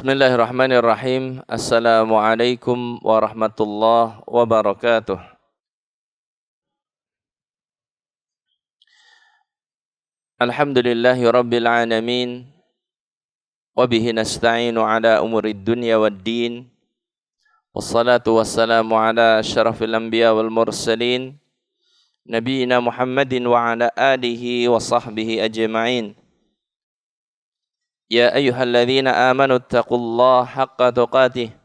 Bismillahirrahmanirrahim. Assalamualaikum warahmatullahi wabarakatuh. Alhamdulillahi rabbil alamin. Wabihi nasta'inu ala umurid dunya waddin. Wassalatu wassalamu ala asyrafil anbiya wal mursalin. Nabiina Muhammadin wa ala alihi wa sahbihi ajma'in. Ya ayyuhalladzina amanu taqullaha haqqa tuqatih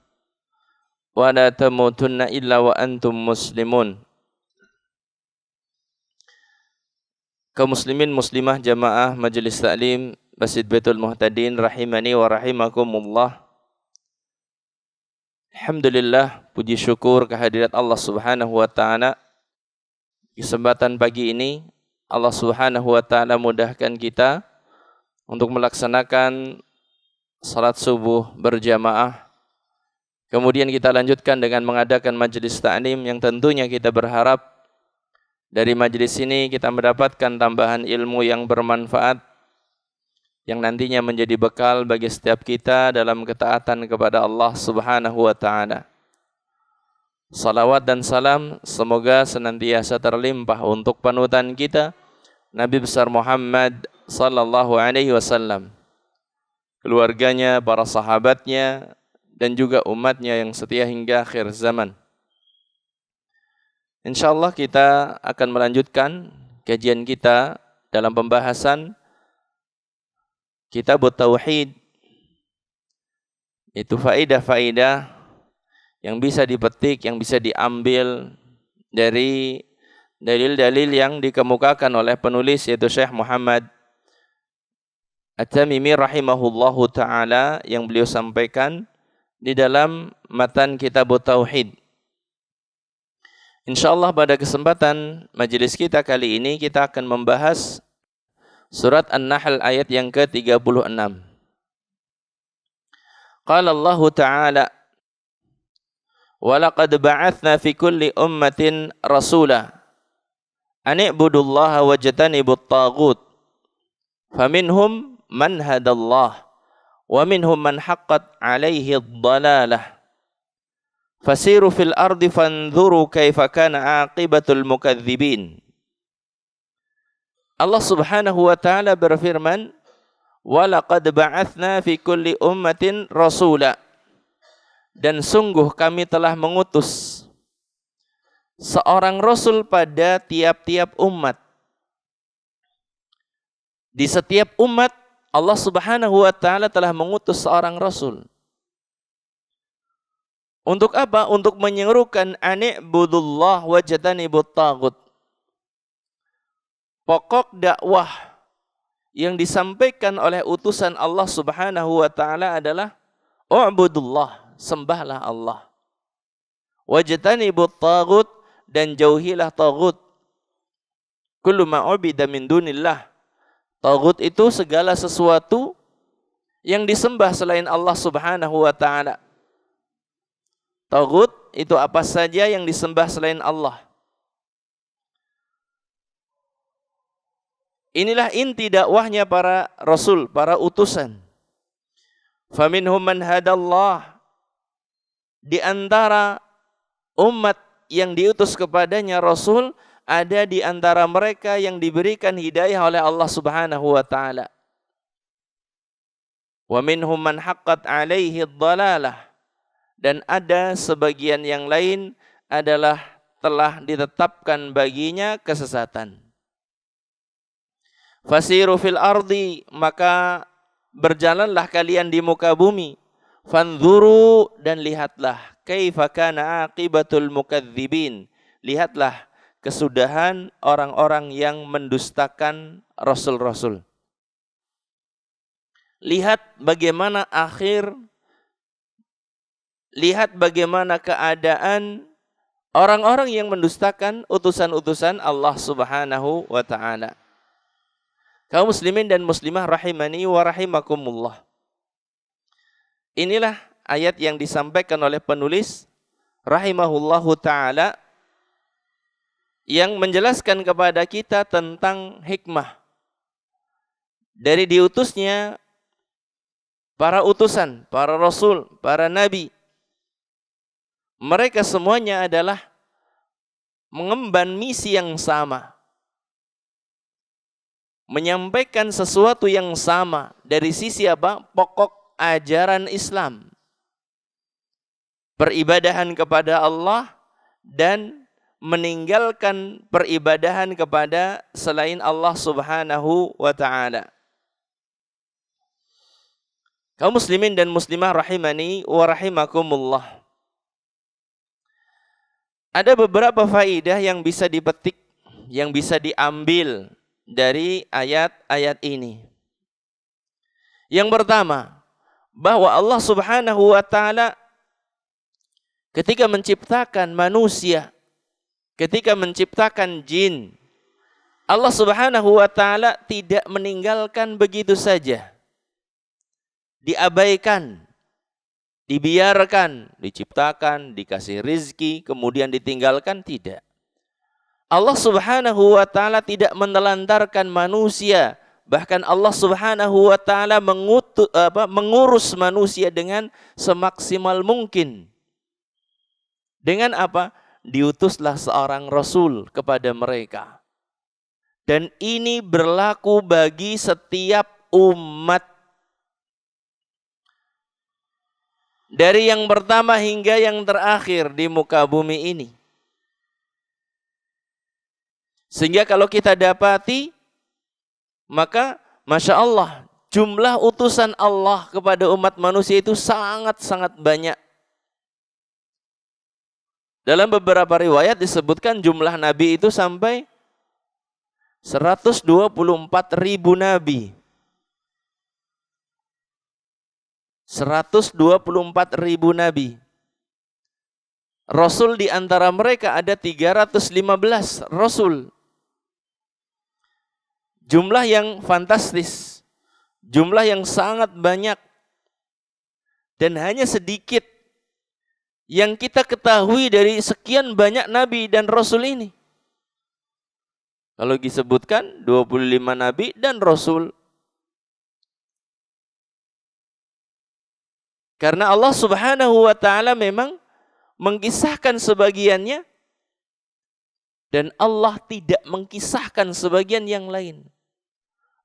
wa la tamutunna illa wa antum muslimun. Kaum muslimin muslimah jamaah Majelis Taklim Masjid Baitul Muhtadin rahimani wa rahimakumullah. Alhamdulillah, puji syukur kehadirat Allah Subhanahu wa taala. Kesempatan pagi ini Allah Subhanahu wa taala mudahkan kita untuk melaksanakan salat subuh berjamaah. Kemudian kita lanjutkan dengan mengadakan majelis taklim yang tentunya kita berharap dari majelis ini kita mendapatkan tambahan ilmu yang bermanfaat yang nantinya menjadi bekal bagi setiap kita dalam ketaatan kepada Allah Subhanahu wa taala. Salawat dan salam semoga senantiasa terlimpah untuk panutan kita Nabi besar Muhammad sallallahu alaihi wasallam, keluarganya, para sahabatnya, dan juga umatnya yang setia hingga akhir zaman. InsyaAllah kita akan melanjutkan kajian kita dalam pembahasan Kitab Tauhid. Itu faidah-faidah yang bisa dipetik, yang bisa diambil dari dalil-dalil yang dikemukakan oleh penulis yaitu Syekh Muhammad At-Tamimi rahimahullahu ta'ala yang beliau sampaikan di dalam matan Kitab Tauhid. InsyaAllah pada kesempatan majelis kita kali ini kita akan membahas surat An-Nahl ayat yang ke-36. Qala Allah Ta'ala وَلَقَدْ بَعَثْنَا فِي كُلِّ أُمَّةٍ رَسُولًا أَنِ اعْبُدُوا اللَّهَ وَاجْتَنِبُوا الطَّاغُوتَ فَمِنْهُمْ مَنْ هَدَى اللَّهُ وَمِنْهُمْ مَنْ حَقَّتْ عَلَيْهِ الضَّلَالَةُ فَسِيرُوا فِي الْأَرْضِ فَانْظُرُوا كَيْفَ كَانَ عَاقِبَةُ الْمُكَذِّبِينَ. Allah Subhanahu wa taala berfirman, وَلَقَدْ بَعَثْنَا فِي كُلِّ أُمَّةٍ رَسُولًا, dan sungguh kami telah mengutus seorang rasul pada tiap-tiap umat. Di setiap umat Allah Subhanahu wa taala telah mengutus seorang rasul. Untuk apa? Untuk menyerukan ani'budullah wajtanibut taghut. Pokok dakwah yang disampaikan oleh utusan Allah Subhanahu wa taala adalah u'budullah, sembahlah Allah. Wajtanibut taghut, dan jauhilah taghut. Kullu ma ubida min dunillah. Taghut itu segala sesuatu yang disembah selain Allah Subhanahu wa taala. Taghut itu apa saja yang disembah selain Allah. Inilah inti dakwahnya para rasul, para utusan. Faminhum man hadallah, di antara umat yang diutus kepadanya rasul, ada di antara mereka yang diberikan hidayah oleh Allah Subhanahu wa taala. Wa minhum man haqqat alaihi dhalalah, dan ada sebagian yang lain adalah telah ditetapkan baginya kesesatan. Fasiru fil ardi, maka berjalanlah kalian di muka bumi. Fanzuru, dan lihatlah kaifa kana aqibatul mukadzibin. Lihatlah kesudahan orang-orang yang mendustakan rasul-rasul. Lihat bagaimana lihat bagaimana keadaan orang-orang yang mendustakan utusan-utusan Allah Subhanahu wa taala. Kaum muslimin dan muslimah rahimani wa rahimakumullah. Inilah ayat yang disampaikan oleh penulis rahimahullahu taala yang menjelaskan kepada kita tentang hikmah dari diutusnya para utusan, para rasul, para nabi, mereka semuanya adalah mengemban misi yang sama, menyampaikan sesuatu yang sama dari sisi apa? Pokok ajaran Islam. Peribadahan kepada Allah dan meninggalkan peribadahan kepada selain Allah Subhanahu wa taala. Kaum muslimin dan muslimah rahimani wa rahimakumullah. Ada beberapa faidah yang bisa dipetik, yang bisa diambil dari ayat-ayat ini. Yang pertama, bahwa Allah Subhanahu wa taala ketika menciptakan manusia, ketika menciptakan jin, Allah Subhanahu wa taala tidak meninggalkan begitu saja. Diabaikan, dibiarkan, diciptakan, dikasih rizki, kemudian ditinggalkan, tidak. Allah Subhanahu wa taala tidak menelantarkan manusia, bahkan Allah Subhanahu wa taala mengurus manusia dengan semaksimal mungkin. Dengan apa? Diutuslah seorang rasul kepada mereka. Dan ini berlaku bagi setiap umat. Dari yang pertama hingga yang terakhir di muka bumi ini. Sehingga kalau kita dapati, maka Masya Allah, jumlah utusan Allah kepada umat manusia itu sangat-sangat banyak. Dalam beberapa riwayat disebutkan jumlah nabi itu sampai 124.000 nabi. 124.000 nabi. Rasul di antara mereka ada 315 rasul. Jumlah yang fantastis. Jumlah yang sangat banyak. Dan hanya sedikit yang kita ketahui dari sekian banyak nabi dan rasul ini. Kalau disebutkan 25 nabi dan rasul. Karena Allah Subhanahu wa taala memang mengkisahkan sebagiannya dan Allah tidak mengkisahkan sebagian yang lain.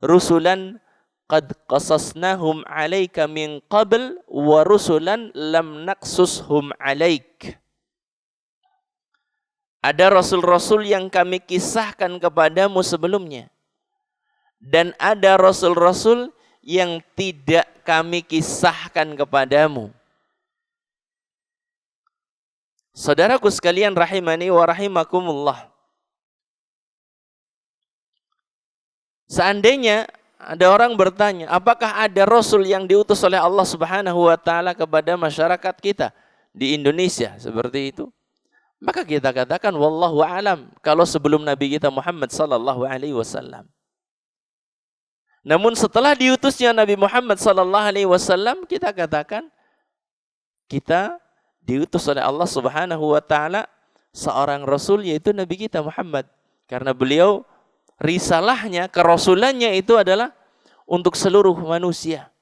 Rusulan qad qasasnahum 'alaika min qabl wa rusulan lam naqsushum 'alaik. Ada rasul-rasul yang kami kisahkan kepadamu sebelumnya. Dan ada rasul-rasul yang tidak kami kisahkan kepadamu. Saudaraku sekalian rahimani wa rahimakumullah. Seandainya ada orang bertanya, apakah ada rasul yang diutus oleh Allah Subhanahu wa taala kepada masyarakat kita di Indonesia seperti itu? Maka kita katakan wallahu alam, kalau sebelum Nabi kita Muhammad sallallahu alaihi wasallam. Namun setelah diutusnya Nabi Muhammad sallallahu alaihi wasallam, kita katakan kita diutus oleh Allah Subhanahu wa taala seorang rasul, yaitu Nabi kita Muhammad. Karena beliau risalahnya, kerasulannya itu adalah untuk seluruh manusia.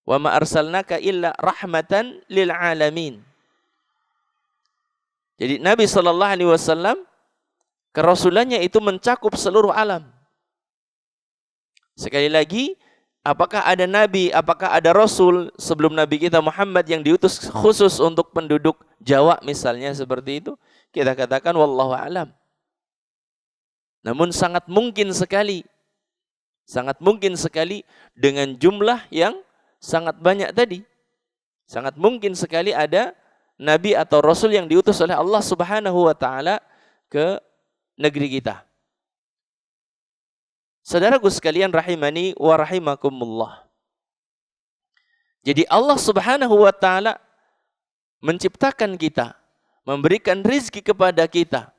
Wa ma arsalnaka illa rahmatan lil alamin. Jadi Nabi sallallahu alaihi wasallam kerasulannya itu mencakup seluruh alam. Sekali lagi, apakah ada nabi, apakah ada rasul sebelum Nabi kita Muhammad yang diutus khusus untuk penduduk Jawa misalnya seperti itu? Kita katakan wallahu alam. Namun sangat mungkin sekali dengan jumlah yang sangat banyak tadi. Sangat mungkin sekali ada nabi atau rasul yang diutus oleh Allah Subhanahu wa taala ke negeri kita. Saudaraku sekalian rahimani wa rahimakumullah. Jadi Allah Subhanahu wa taala menciptakan kita, memberikan rizki kepada kita,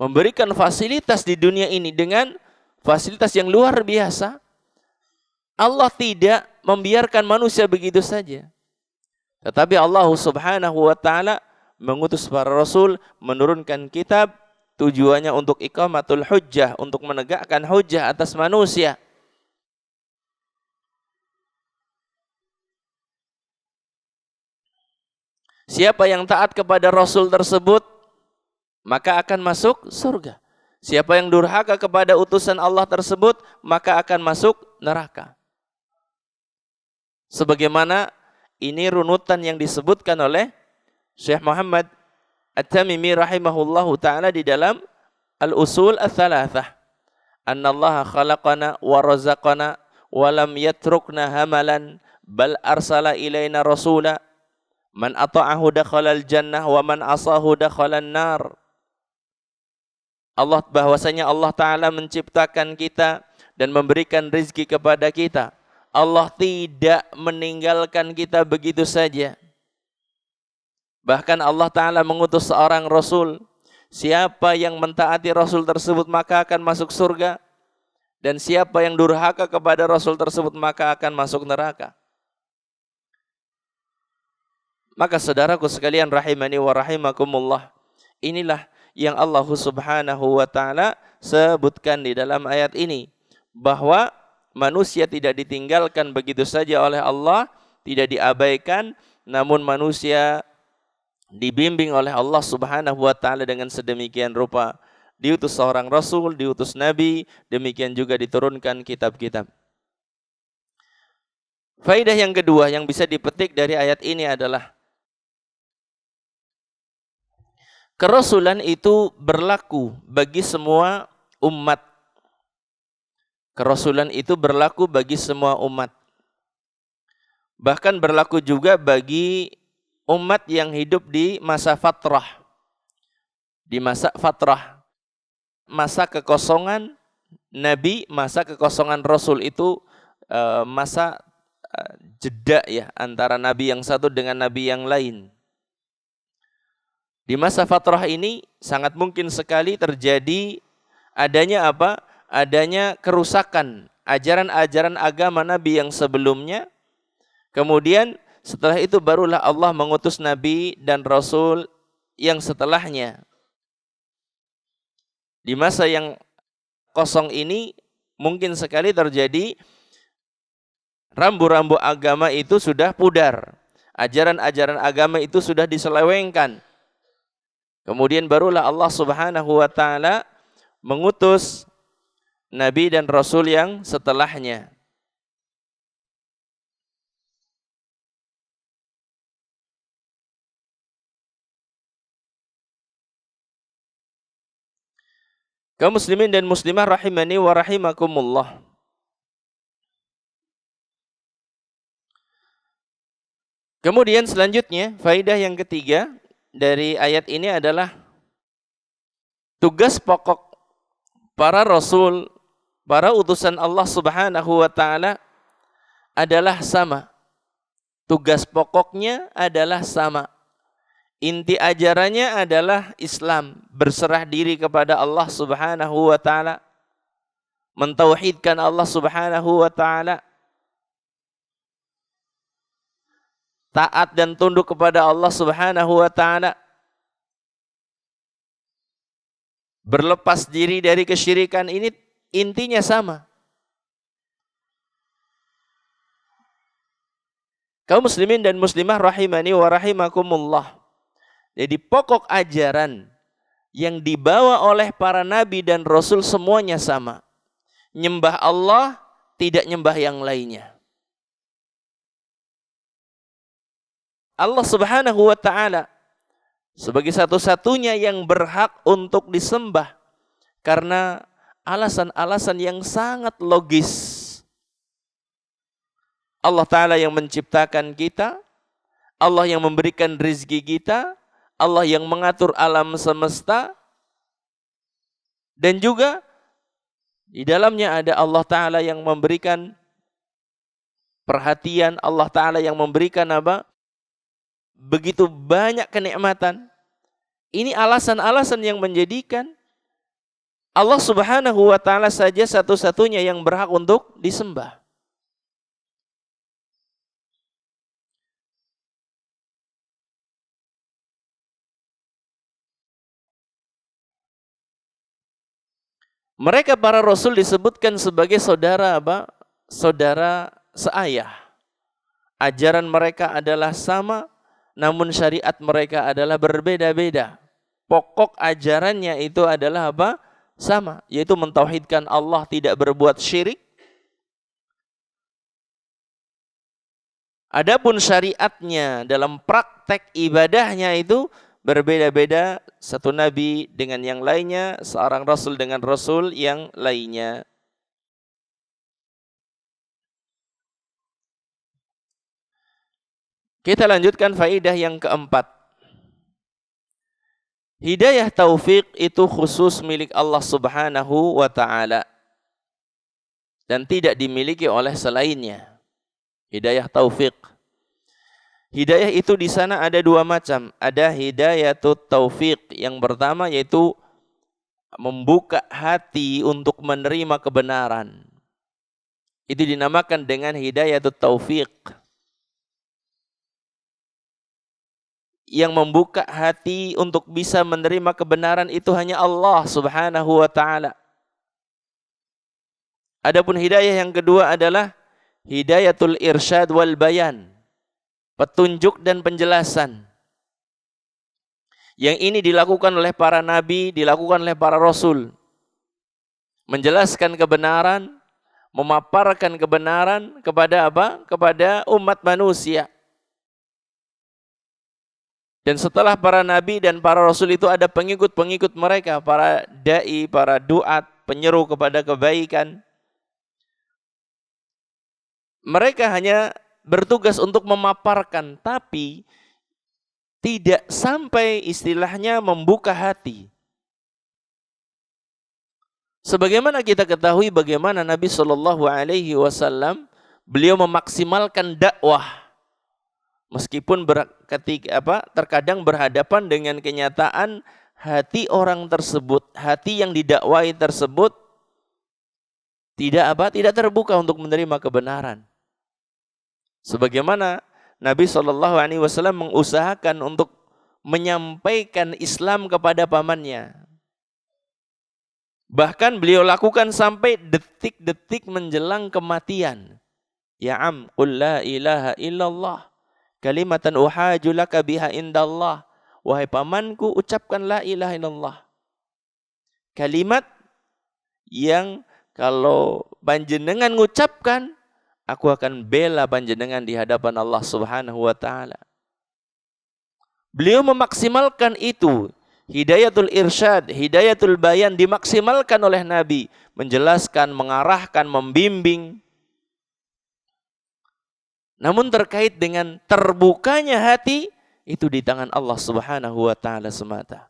memberikan fasilitas di dunia ini dengan fasilitas yang luar biasa. Allah tidak membiarkan manusia begitu saja. Tetapi Allah Subhanahu wa taala mengutus para rasul, menurunkan kitab, tujuannya untuk iqamatul hujjah, untuk menegakkan hujjah atas manusia. Siapa yang taat kepada Rasul tersebut, maka akan masuk surga. Siapa yang durhaka kepada utusan Allah tersebut, maka akan masuk neraka. Sebagaimana ini runutan yang disebutkan oleh Syekh Muhammad At-Tamimi rahimahullahu ta'ala di dalam Al-Usul Ats-Tsalatsah. Annallaha khalaqana wa razaqana wa lam yatrukna hamalan bal arsala ilaina rasula man ata'ahu dakhalal jannah wa man asahu dakhalan nar. Bahwasanya Allah Ta'ala menciptakan kita dan memberikan rizki kepada kita. Allah tidak meninggalkan kita begitu saja. Bahkan Allah Ta'ala mengutus seorang Rasul. Siapa yang mentaati Rasul tersebut maka akan masuk surga. Dan siapa yang durhaka kepada Rasul tersebut maka akan masuk neraka. Maka saudaraku sekalian rahimani wa rahimakumullah. Inilah yang Allah Subhanahu wa Ta'ala sebutkan di dalam ayat ini. Bahwa manusia tidak ditinggalkan begitu saja oleh Allah, tidak diabaikan, namun manusia dibimbing oleh Allah Subhanahu wa Ta'ala dengan sedemikian rupa. Diutus seorang Rasul, diutus Nabi, demikian juga diturunkan kitab-kitab. Faidah yang kedua yang bisa dipetik dari ayat ini adalah kerasulan itu berlaku bagi semua umat. Kerasulan itu berlaku bagi semua umat. Bahkan berlaku juga bagi umat yang hidup di masa fatrah. Di masa fatrah. Masa kekosongan Nabi, masa kekosongan Rasul itu masa jeda ya antara Nabi yang satu dengan Nabi yang lain. Di masa fatrah ini sangat mungkin sekali terjadi adanya apa? Adanya kerusakan ajaran-ajaran agama Nabi yang sebelumnya. Kemudian setelah itu barulah Allah mengutus Nabi dan Rasul yang setelahnya. Di masa yang kosong ini mungkin sekali terjadi rambu-rambu agama itu sudah pudar. Ajaran-ajaran agama itu sudah diselewengkan. Kemudian barulah Allah Subhanahu wa Ta'ala mengutus Nabi dan Rasul yang setelahnya. Kaum muslimin dan muslimah rahimani wa rahimakumullah. Kemudian selanjutnya, faidah yang ketiga dari ayat ini adalah tugas pokok para Rasul, para utusan Allah Subhanahu wa Ta'ala adalah sama. Tugas pokoknya adalah sama. Inti ajarannya adalah Islam, berserah diri kepada Allah Subhanahu wa Ta'ala, mentauhidkan Allah Subhanahu wa Ta'ala, taat dan tunduk kepada Allah Subhanahu wa Ta'ala, berlepas diri dari kesyirikan. Ini intinya sama. Kaum muslimin dan muslimah rahimani wa rahimakumullah. Jadi pokok ajaran yang dibawa oleh para nabi dan rasul semuanya sama. Nyembah Allah, tidak nyembah yang lainnya. Allah Subhanahu wa Ta'ala sebagai satu-satunya yang berhak untuk disembah karena alasan-alasan yang sangat logis. Allah Ta'ala yang menciptakan kita, Allah yang memberikan rizki kita, Allah yang mengatur alam semesta, dan juga di dalamnya ada Allah Ta'ala yang memberikan perhatian, Allah Ta'ala yang memberikan apa? Begitu banyak kenikmatan. Ini alasan-alasan yang menjadikan Allah Subhanahu wa Ta'ala saja satu-satunya yang berhak untuk disembah. Mereka para rasul disebutkan sebagai saudara apa? Saudara seayah. Ajaran mereka adalah sama, namun syariat mereka adalah berbeda-beda. Pokok ajarannya itu adalah apa? Sama, yaitu mentauhidkan Allah, tidak berbuat syirik. Adapun syariatnya dalam praktek ibadahnya itu berbeda-beda, satu nabi dengan yang lainnya, seorang rasul dengan rasul yang lainnya. Kita lanjutkan faedah yang keempat. Hidayah taufik itu khusus milik Allah Subhanahu wa ta'ala dan tidak dimiliki oleh selainnya. Hidayah taufik. Hidayah itu di sana ada dua macam. Ada hidayatut taufik. Yang pertama yaitu membuka hati untuk menerima kebenaran. Itu dinamakan dengan hidayatut taufik. Yang membuka hati untuk bisa menerima kebenaran itu hanya Allah Subhanahu wa ta'ala. Adapun hidayah yang kedua adalah hidayatul irsyad wal bayan. Petunjuk dan penjelasan. Yang ini dilakukan oleh para nabi, dilakukan oleh para rasul. Menjelaskan kebenaran, memaparkan kebenaran kepada apa? Kepada umat manusia. Dan setelah para nabi dan para rasul itu ada pengikut-pengikut mereka, para dai, para duat, penyeru kepada kebaikan. Mereka hanya bertugas untuk memaparkan, tapi tidak sampai istilahnya membuka hati. Sebagaimana kita ketahui bagaimana Nabi SAW beliau memaksimalkan dakwah. Meskipun terkadang berhadapan dengan kenyataan hati orang tersebut, hati yang didakwai tersebut tidak terbuka untuk menerima kebenaran. Sebagaimana Nabi SAW mengusahakan untuk menyampaikan Islam kepada pamannya. Bahkan beliau lakukan sampai detik-detik menjelang kematian. Ya am, qul la ilaha illallah. Kalimatan uhaju laka biha indallah. Wahai pamanku, ucapkan la ilaha illallah. Kalimat yang kalau panjenengan mengucapkan, aku akan bela panjenengan di hadapan Allah Subhanahu wa ta'ala. Beliau memaksimalkan itu. Hidayatul irsyad, hidayatul bayan dimaksimalkan oleh Nabi. Menjelaskan, mengarahkan, membimbing. Namun terkait dengan terbukanya hati, itu di tangan Allah Subhanahu wa ta'ala semata.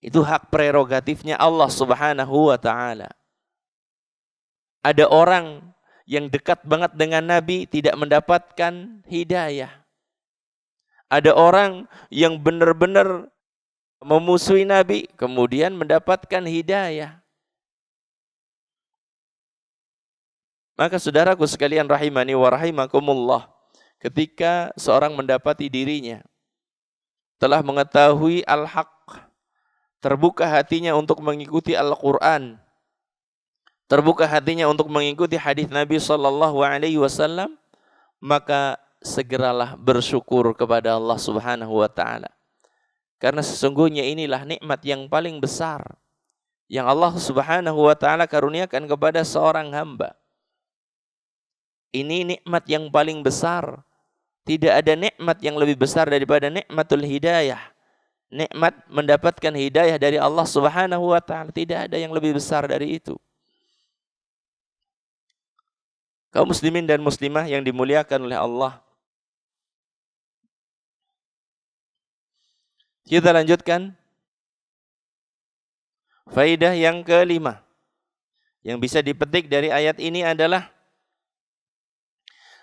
Itu hak prerogatifnya Allah Subhanahu wa ta'ala. Ada orang yang dekat banget dengan Nabi tidak mendapatkan hidayah. Ada orang yang benar-benar memusuhi Nabi kemudian mendapatkan hidayah. Maka saudaraku sekalian rahimani wa rahimakumullah, ketika seorang mendapati dirinya telah mengetahui al-haq, terbuka hatinya untuk mengikuti Al-Quran, terbuka hatinya untuk mengikuti hadis Nabi SAW, maka segeralah bersyukur kepada Allah Subhanahu wa ta'ala. Karena sesungguhnya inilah nikmat yang paling besar yang Allah Subhanahu wa ta'ala karuniakan kepada seorang hamba. Ini nikmat yang paling besar. Tidak ada nikmat yang lebih besar daripada nikmatul hidayah. Nikmat mendapatkan hidayah dari Allah Subhanahu wa ta'ala. Tidak ada yang lebih besar dari itu. Kaum muslimin dan muslimah yang dimuliakan oleh Allah. Kita lanjutkan. Faidah yang kelima. Yang bisa dipetik dari ayat ini adalah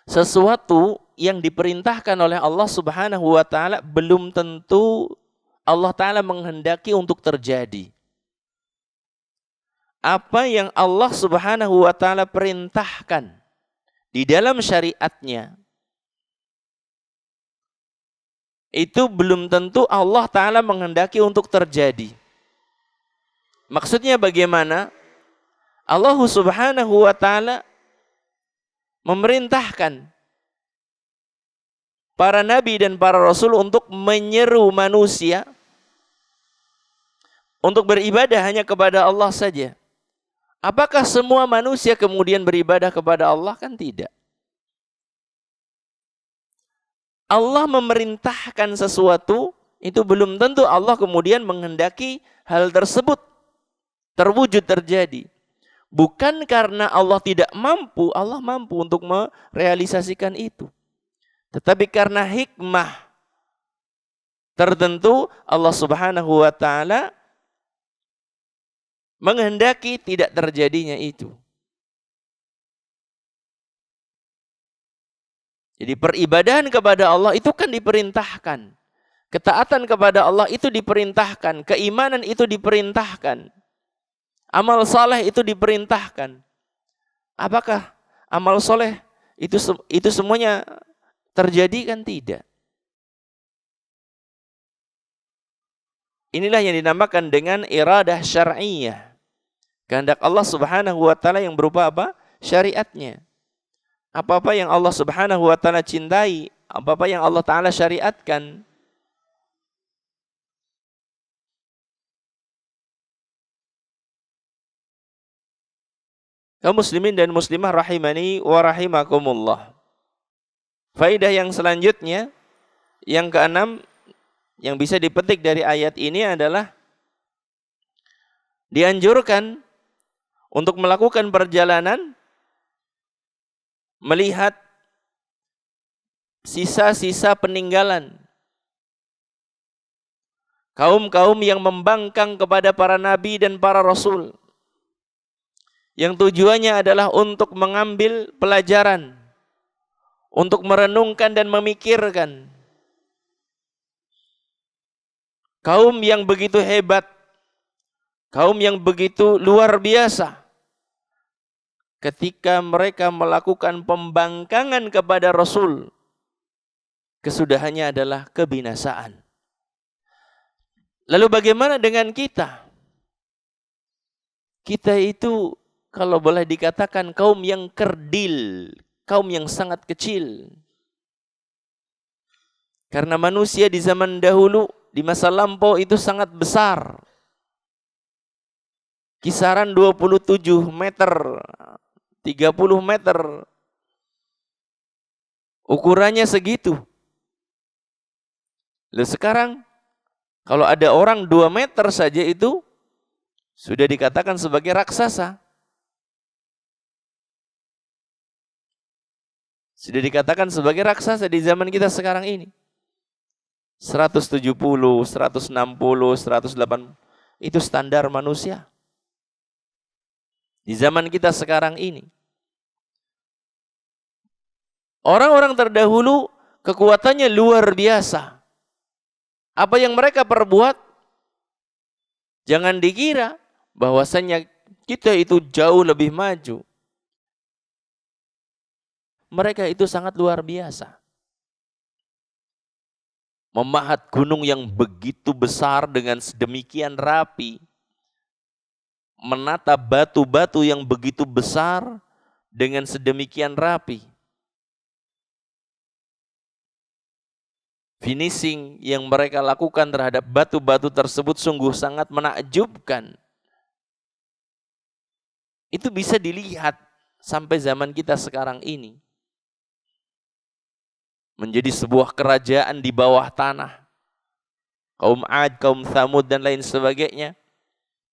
sesuatu yang diperintahkan oleh Allah Subhanahu wa ta'ala belum tentu Allah ta'ala menghendaki untuk terjadi. Apa yang Allah Subhanahu wa ta'ala perintahkan di dalam syariatnya, itu belum tentu Allah ta'ala menghendaki untuk terjadi. Maksudnya bagaimana? Allah Subhanahu wa ta'ala memerintahkan para nabi dan para rasul untuk menyeru manusia untuk beribadah hanya kepada Allah saja. Apakah semua manusia kemudian beribadah kepada Allah? Kan tidak. Allah memerintahkan sesuatu, itu belum tentu Allah kemudian menghendaki hal tersebut terwujud terjadi. Bukan karena Allah tidak mampu, Allah mampu untuk merealisasikan itu. Tetapi karena hikmah tertentu, Allah Subhanahu wa ta'ala menghendaki tidak terjadinya itu. Jadi peribadahan kepada Allah itu kan diperintahkan. Ketaatan kepada Allah itu diperintahkan. Keimanan itu diperintahkan. Amal saleh itu diperintahkan. Apakah amal saleh itu semuanya terjadi? Kan tidak. Inilah yang dinamakan dengan iradah syar'iyah. Kehendak Allah Subhanahu wa ta'ala yang berupa apa? Syariatnya. Apa-apa yang Allah Subhanahu wa ta'ala cintai, apa-apa yang Allah ta'ala syariatkan. Kaum muslimin dan muslimah rahimani wa rahimakumullah. Faidah yang selanjutnya, yang keenam, yang bisa dipetik dari ayat ini adalah dianjurkan untuk melakukan perjalanan melihat sisa-sisa peninggalan kaum-kaum yang membangkang kepada para nabi dan para rasul, yang tujuannya adalah untuk mengambil pelajaran, untuk merenungkan dan memikirkan. Kaum yang begitu hebat, kaum yang begitu luar biasa, ketika mereka melakukan pembangkangan kepada Rasul, kesudahannya adalah kebinasaan. Lalu bagaimana dengan kita? Kita itu kalau boleh dikatakan kaum yang kerdil, kaum yang sangat kecil. Karena manusia di zaman dahulu, di masa lampau itu sangat besar. Kisaran 27 meter, 30 meter. Ukurannya segitu. Lalu sekarang, kalau ada orang 2 meter saja itu, sudah dikatakan sebagai raksasa. Sudah dikatakan sebagai raksasa di zaman kita sekarang ini. 170, 160, 180, itu standar manusia. Di zaman kita sekarang ini. Orang-orang terdahulu kekuatannya luar biasa. Apa yang mereka perbuat, jangan dikira bahwasanya kita itu jauh lebih maju. Mereka itu sangat luar biasa. Memahat gunung yang begitu besar dengan sedemikian rapi. Menata batu-batu yang begitu besar dengan sedemikian rapi. Finishing yang mereka lakukan terhadap batu-batu tersebut sungguh sangat menakjubkan. Itu bisa dilihat sampai zaman kita sekarang ini. Menjadi sebuah kerajaan di bawah tanah. Kaum Ad, kaum Thamud dan lain sebagainya.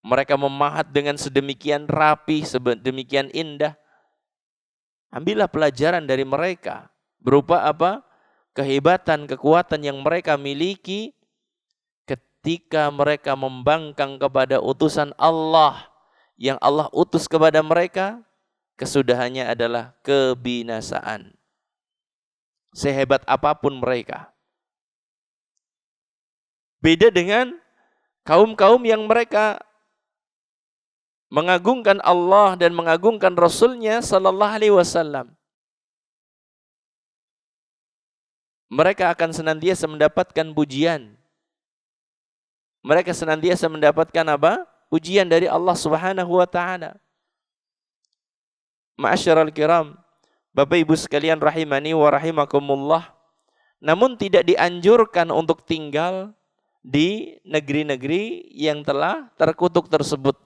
Mereka memahat dengan sedemikian rapi, sedemikian indah. Ambillah pelajaran dari mereka. Berupa apa? Kehebatan, kekuatan yang mereka miliki ketika mereka membangkang kepada utusan Allah. Yang Allah utus kepada mereka, kesudahannya adalah kebinasaan. Sehebat apapun mereka. Beda dengan kaum-kaum yang mereka mengagungkan Allah dan mengagungkan Rasulnya sallallahu alaihi wasallam. Mereka akan senantiasa mendapatkan pujian. Mereka senantiasa mendapatkan apa? Pujian dari Allah Subhanahu wa taala. Ma'asyiral kiram, Bapak Ibu sekalian rahimani wa rahimakumullah. namun tidak dianjurkan untuk tinggal di negeri-negeri yang telah terkutuk tersebut.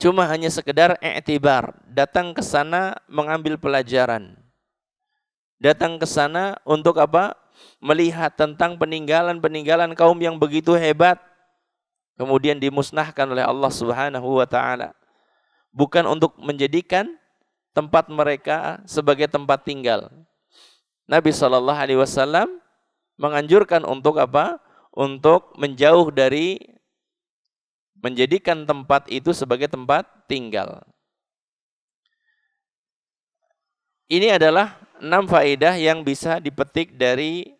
Cuma hanya sekedar i'tibar, datang ke sana mengambil pelajaran. Datang ke sana untuk apa? Melihat tentang peninggalan-peninggalan kaum yang begitu hebat, kemudian dimusnahkan oleh Allah Subhanahu wa taala. Bukan untuk menjadikan tempat mereka sebagai tempat tinggal. Nabi SAW menganjurkan untuk apa? Untuk menjauh dari menjadikan tempat itu sebagai tempat tinggal. Ini adalah 6 faedah yang bisa dipetik dari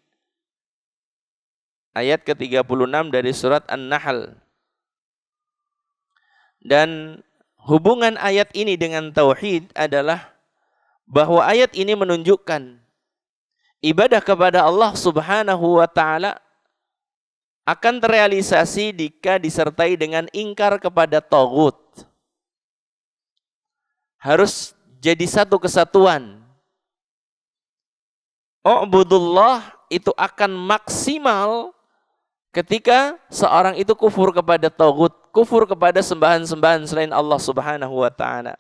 ayat ke-36 dari surat An-Nahl. Dan hubungan ayat ini dengan tauhid adalah bahwa ayat ini menunjukkan ibadah kepada Allah Subhanahu wa taala akan terrealisasi jika disertai dengan ingkar kepada taghut. Harus jadi satu kesatuan. U'budullah itu akan maksimal ketika seorang itu kufur kepada taghut, kufur kepada sembahan-sembahan selain Allah Subhanahu wa taala.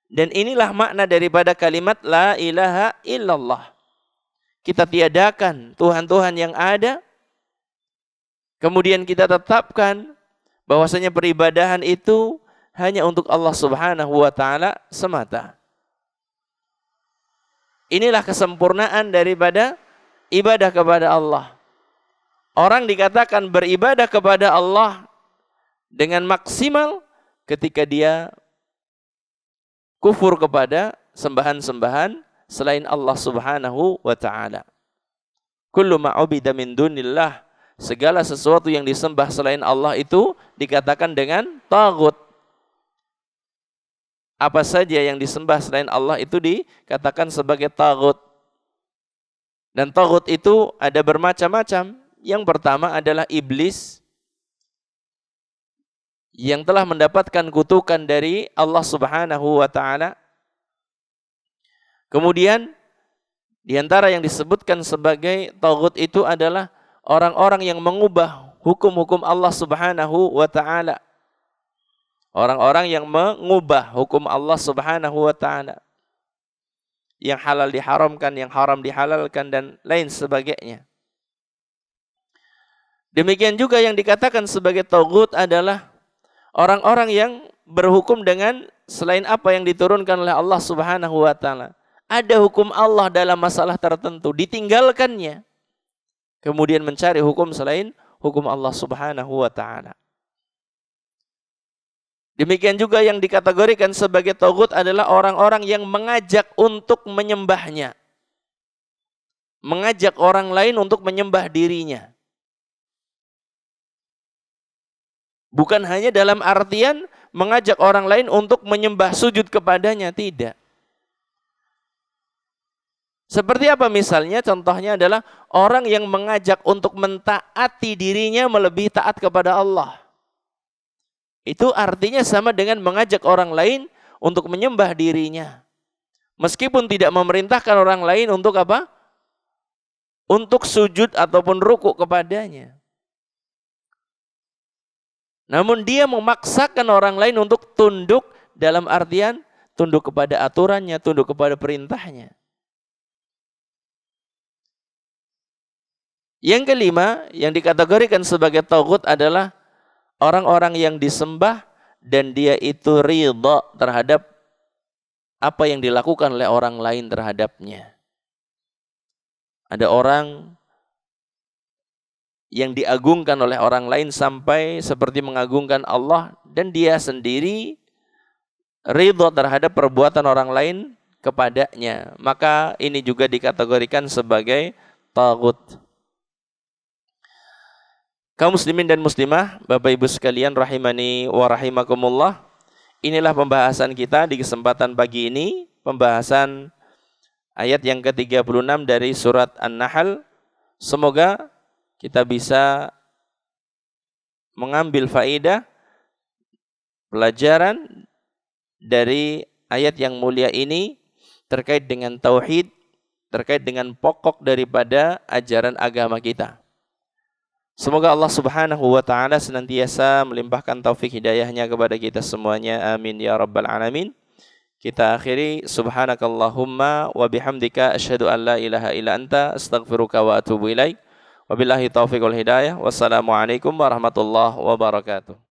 Dan inilah makna daripada kalimat la ilaha illallah. Kita tiadakan Tuhan-Tuhan yang ada, kemudian kita tetapkan bahwasanya peribadahan itu hanya untuk Allah Subhanahu wa taala semata. Inilah kesempurnaan daripada ibadah kepada Allah. Orang dikatakan beribadah kepada Allah dengan maksimal ketika dia kufur kepada sembahan-sembahan selain Allah Subhanahu wa taala. Kullu ma ubida min dunillah, segala sesuatu yang disembah selain Allah itu dikatakan dengan taghut. Apa saja yang disembah selain Allah itu dikatakan sebagai taghut. Dan taghut itu ada bermacam-macam. Yang pertama adalah iblis yang telah mendapatkan kutukan dari Allah Subhanahu wa taala. Kemudian di antara yang disebutkan sebagai taghut itu adalah orang-orang yang mengubah hukum-hukum Allah Subhanahu wa taala. Orang-orang yang mengubah hukum Allah Subhanahu wa taala. Yang halal diharamkan, yang haram dihalalkan dan lain sebagainya. Demikian juga yang dikatakan sebagai taghut adalah orang-orang yang berhukum dengan selain apa yang diturunkan oleh Allah Subhanahu wa taala. Ada hukum Allah dalam masalah tertentu, ditinggalkannya. Kemudian mencari hukum selain hukum Allah Subhanahu wa taala. Demikian juga yang dikategorikan sebagai taghut adalah orang-orang yang mengajak untuk menyembahnya. Mengajak orang lain untuk menyembah dirinya. Bukan hanya dalam artian mengajak orang lain untuk menyembah sujud kepadanya, tidak. Seperti apa misalnya? Contohnya adalah orang yang mengajak untuk mentaati dirinya melebihi taat kepada Allah. Itu artinya sama dengan mengajak orang lain untuk menyembah dirinya. Meskipun tidak memerintahkan orang lain untuk apa? Untuk sujud ataupun rukuk kepadanya. Namun dia memaksakan orang lain untuk tunduk dalam artian tunduk kepada aturannya, tunduk kepada perintahnya. Yang kelima, yang dikategorikan sebagai taghut adalah orang-orang yang disembah dan dia itu ridha terhadap apa yang dilakukan oleh orang lain terhadapnya. Ada orang yang diagungkan oleh orang lain sampai seperti mengagungkan Allah dan dia sendiri ridha terhadap perbuatan orang lain kepadanya. Maka ini juga dikategorikan sebagai taghut. Kaum muslimin dan muslimah, Bapak Ibu sekalian rahimani wa rahimakumullah. Inilah pembahasan kita di kesempatan pagi ini, pembahasan ayat yang ke-36 dari surat An-Nahl. Semoga kita bisa mengambil faedah pelajaran dari ayat yang mulia ini terkait dengan tauhid terkait dengan pokok daripada ajaran agama kita. Semoga Allah Subhanahu wa taala senantiasa melimpahkan taufik hidayahnya kepada kita semuanya. Amin ya rabbal alamin. Kita akhiri subhanakallahumma wa bihamdika asyhadu an la ilaha illa anta astaghfiruka wa atubu ilaik. Wabillahi taufiq wal hidayah. Wassalamualaikum warahmatullahi wabarakatuh.